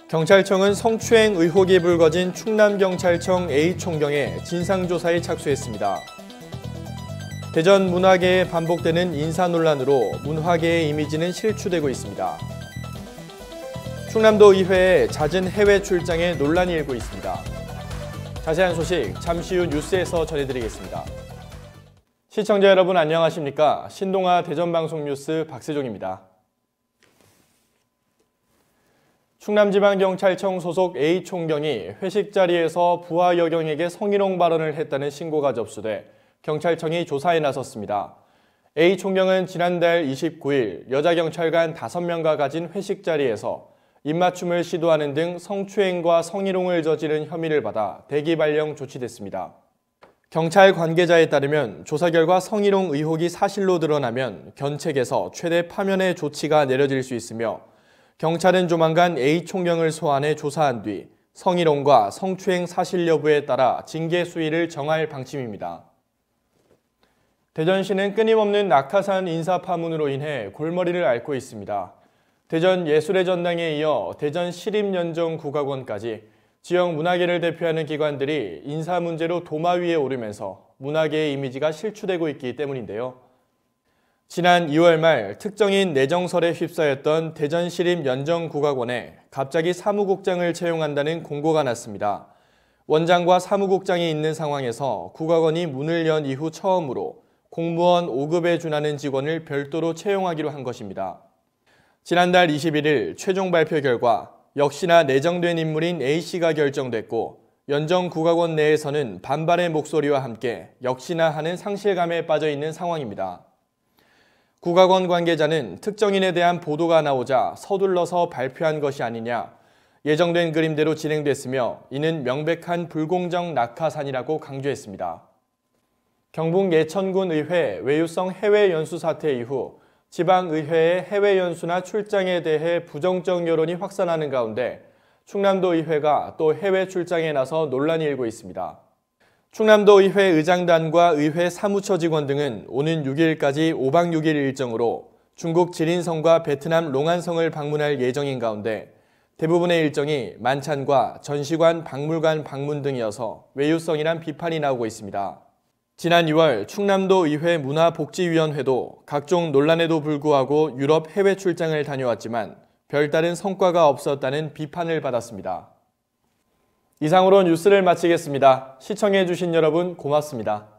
경찰청은 성추행 의혹이 불거진 충남경찰청 A총경에 진상조사에 착수했습니다. 대전 문화계에 반복되는 인사 논란으로 문화계의 이미지는 실추되고 있습니다. 충남도 의회의 잦은 해외 출장에 논란이 일고 있습니다. 자세한 소식 잠시 후 뉴스에서 전해드리겠습니다. 시청자 여러분 안녕하십니까? 신동아 대전방송뉴스 박세종입니다. 충남지방경찰청 소속 A총경이 회식 자리에서 부하 여경에게 성희롱 발언을 했다는 신고가 접수돼 경찰청이 조사에 나섰습니다. A총경은 지난달 29일 여자 경찰관 5명과 가진 회식 자리에서 입맞춤을 시도하는 등 성추행과 성희롱을 저지른 혐의를 받아 대기 발령 조치됐습니다. 경찰 관계자에 따르면 조사 결과 성희롱 의혹이 사실로 드러나면 견책에서 최대 파면의 조치가 내려질 수 있으며 경찰은 조만간 A총경을 소환해 조사한 뒤 성희롱과 성추행 사실 여부에 따라 징계 수위를 정할 방침입니다. 대전시는 끊임없는 낙하산 인사 파문으로 인해 골머리를 앓고 있습니다. 대전 예술의 전당에 이어 대전 시립연정국악원까지 지역 문화계를 대표하는 기관들이 인사 문제로 도마 위에 오르면서 문화계의 이미지가 실추되고 있기 때문인데요. 지난 2월 말 특정인 내정설에 휩싸였던 대전시립연정국악원에 갑자기 사무국장을 채용한다는 공고가 났습니다. 원장과 사무국장이 있는 상황에서 국악원이 문을 연 이후 처음으로 공무원 5급에 준하는 직원을 별도로 채용하기로 한 것입니다. 지난달 21일 최종 발표 결과 역시나 내정된 인물인 A씨가 결정됐고 연정국악원 내에서는 반발의 목소리와 함께 역시나 하는 상실감에 빠져 있는 상황입니다. 국악원 관계자는 특정인에 대한 보도가 나오자 서둘러서 발표한 것이 아니냐, 예정된 그림대로 진행됐으며 이는 명백한 불공정 낙하산이라고 강조했습니다. 경북 예천군 의회 외유성 해외 연수 사태 이후 지방의회의 해외 연수나 출장에 대해 부정적 여론이 확산하는 가운데 충남도 의회가 또 해외 출장에 나서 논란이 일고 있습니다. 충남도 의회 의장단과 의회 사무처 직원 등은 오는 6일까지 5박 6일 일정으로 중국 지린성과 베트남 롱안성을 방문할 예정인 가운데 대부분의 일정이 만찬과 전시관, 박물관 방문 등이어서 외유성이란 비판이 나오고 있습니다. 지난 2월 충남도 의회 문화복지위원회도 각종 논란에도 불구하고 유럽 해외 출장을 다녀왔지만 별다른 성과가 없었다는 비판을 받았습니다. 이상으로 뉴스를 마치겠습니다. 시청해주신 여러분 고맙습니다.